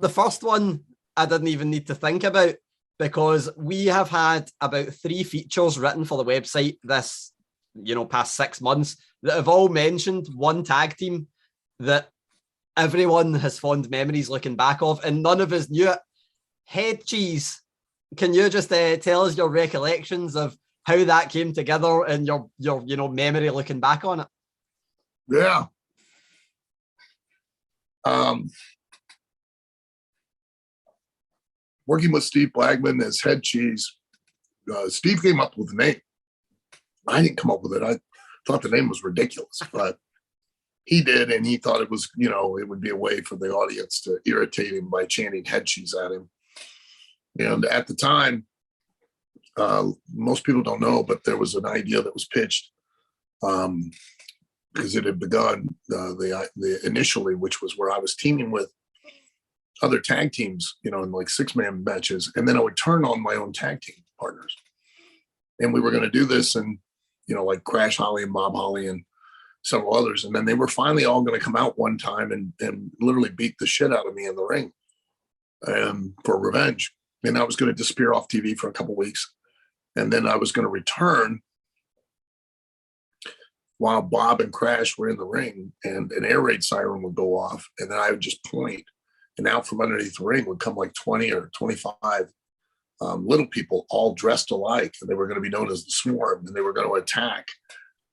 the first one I didn't even need to think about, because we have had about 3 features written for the website this, past 6 months that have all mentioned one tag team that everyone has fond memories looking back of, and none of us knew it. Head Cheese. Can you just tell us your recollections of how that came together and your memory looking back on it? Yeah. Working with Steve Blagman as Head Cheese, Steve came up with the name. I didn't come up with it. I thought the name was ridiculous, but he did, and he thought it was, it would be a way for the audience to irritate him by chanting Head Cheese at him. And at the time, most people don't know, but there was an idea that was pitched because it had begun the initially, which was where I was teaming with other tag teams, in like 6-man matches, and then I would turn on my own tag team partners, and we were going to do this, and like Crash Holly and Bob Holly and several others, and then they were finally all going to come out one time and literally beat the shit out of me in the ring for revenge. And I was going to disappear off TV for a couple of weeks, and then I was going to return while Bob and Crash were in the ring, and an air raid siren would go off, and then I would just point, and out from underneath the ring would come like 20 or 25 little people all dressed alike, and they were going to be known as the Swarm, and they were going to attack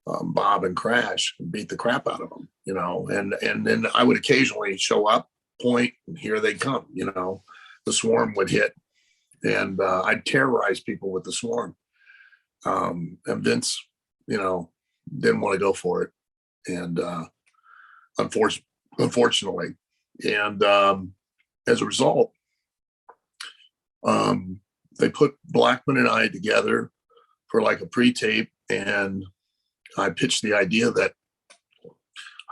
Bob and Crash and beat the crap out of them, and then I would occasionally show up, point, and here they come, the Swarm would hit, and I'd terrorize people with the Swarm. And Vince, didn't want to go for it, and unfortunately, and as a result, they put Blackman and I together for like a pre-tape, and I pitched the idea that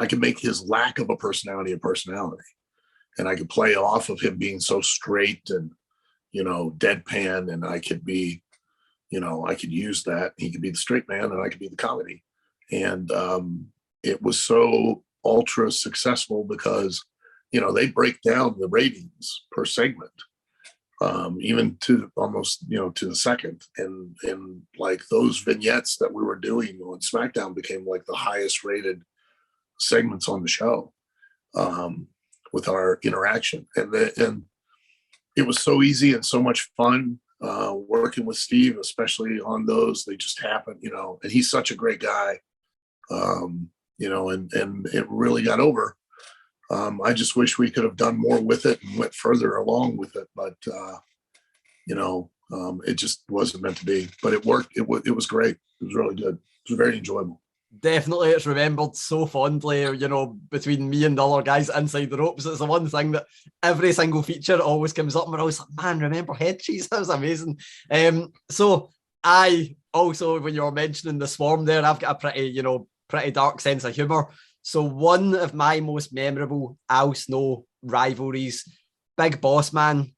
I could make his lack of a personality, and I could play off of him being so straight and deadpan, and I could be, I could use that. He could be the straight man, and I could be the comedy. And it was so ultra successful because, they break down the ratings per segment, even to almost, to the second. And like those vignettes that we were doing on SmackDown became like the highest rated segments on the show with our interaction. And it was so easy and so much fun working with Steve, especially on those. They just happened, and he's such a great guy, and it really got over. I just wish we could have done more with it and went further along with it, but it just wasn't meant to be. But it worked. It was great. It was really good. It was very enjoyable. Definitely, it's remembered so fondly, between me and the other guys inside the ropes. It's the one thing that every single feature always comes up, and we're always like, man, remember Head Cheese? That was amazing. So I also, when you were mentioning the Swarm there, I've got a pretty dark sense of humor. So one of my most memorable Al Snow rivalries, Big Boss Man.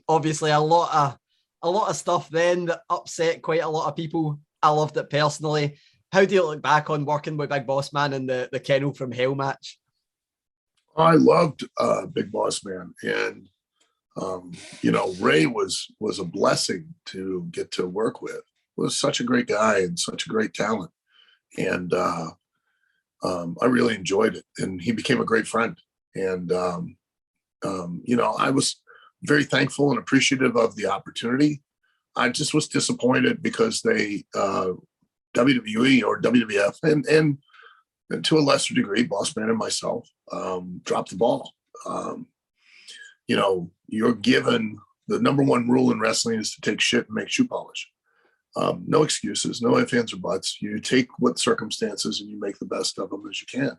Obviously a lot of stuff then that upset quite a lot of people. I loved it personally. How do you look back on working with Big Boss Man in the Kennel from Hell match? I loved Big Boss Man, and Ray was a blessing to get to work with. He was such a great guy and such a great talent, and I really enjoyed it. And he became a great friend. And I was very thankful and appreciative of the opportunity. I just was disappointed because they. WWE or WWF and to a lesser degree, Boss Man and myself dropped the ball. You're given the number one rule in wrestling is to take shit and make shoe polish. No excuses, no ifs, ands, or buts. You take what circumstances and you make the best of them as you can,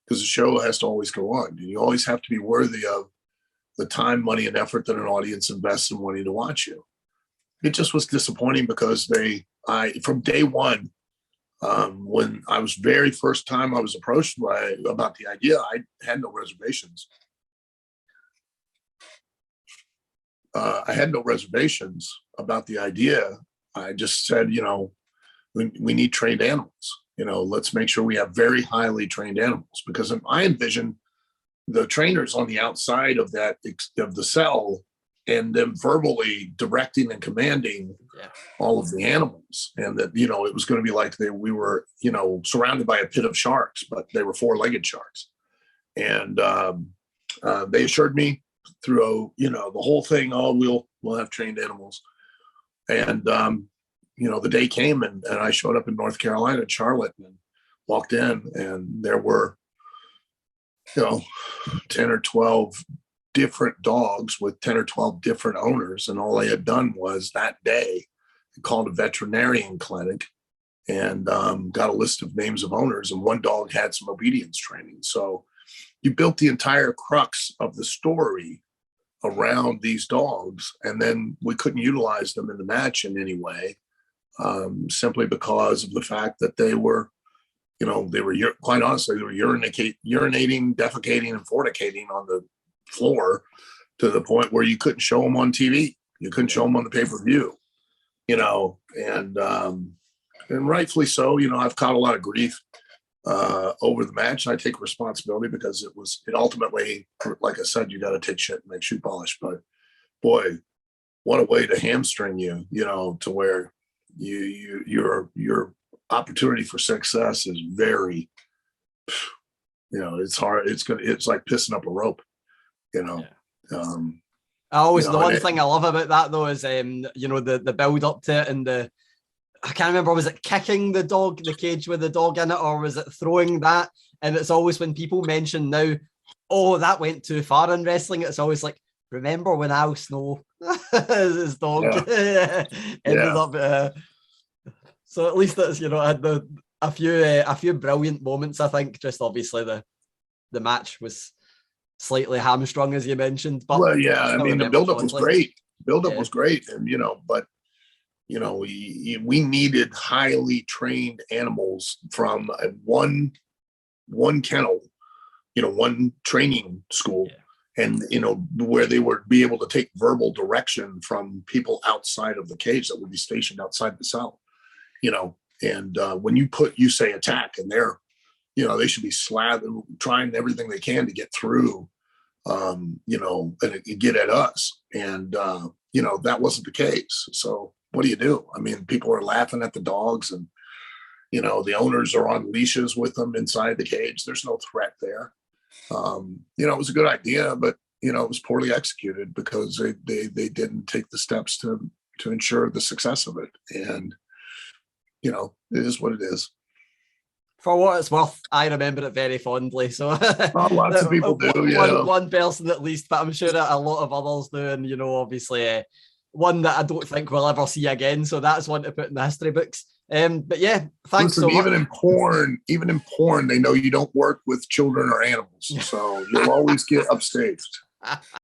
because the show has to always go on. And you always have to be worthy of the time, money, and effort that an audience invests in wanting to watch you. It just was disappointing because from day one, when I was very first time I was approached about the idea, I had no reservations. I had no reservations about the idea. I just said, we need trained animals. Let's make sure we have very highly trained animals, because I envision the trainers on the outside of of the cell, and them verbally directing and commanding all of the animals, and that it was going to be like we were surrounded by a pit of sharks, but they were four-legged sharks. And they assured me through the whole thing, oh, we'll have trained animals. And the day came, and I showed up in North Carolina, Charlotte, and walked in, and there were 10 or 12 different dogs with 10 or 12 different owners. And all they had done was that day called a veterinarian clinic and got a list of names of owners. And one dog had some obedience training. So you built the entire crux of the story around these dogs. And then we couldn't utilize them in the match in any way, simply because of the fact that they were quite honestly, they were urinating, defecating, and fornicating on the floor to the point where you couldn't show them on TV. You couldn't show them on the pay-per-view, and rightfully so. I've caught a lot of grief over the match. I take responsibility because it ultimately, like I said, you got to take shit and make shoe polish. But boy, what a way to hamstring you, to where your opportunity for success is very, it's hard. It's like pissing up a rope, the one thing I love about that though is the build up to it, and I can't remember, was it kicking the cage with the dog in it, or was it throwing that? And it's always when people mention now, oh, that went too far in wrestling, it's always like, remember when Al Snow his dog ended up so at least it's had a few brilliant moments. I think just obviously the match was slightly hamstrung, as you mentioned. But I mean, the buildup was great. Was great, and but we needed highly trained animals from one kennel, one training school, and where they would be able to take verbal direction from people outside of the cage that would be stationed outside the cell. And when you say attack, and they're, they should be trying everything they can to get through, and get at us. And, that wasn't the case. So what do you do? I mean, people are laughing at the dogs, and, the owners are on leashes with them inside the cage. There's no threat there. It was a good idea, but, it was poorly executed because they didn't take the steps to ensure the success of it. And, it is what it is. For what it's worth, I remember it very fondly. So lots of people do. One person at least, but I'm sure a lot of others do. And obviously, one that I don't think we'll ever see again. So that's one to put in the history books. But yeah, thanks so much. Even in porn, they know you don't work with children or animals, so you'll always get upstaged.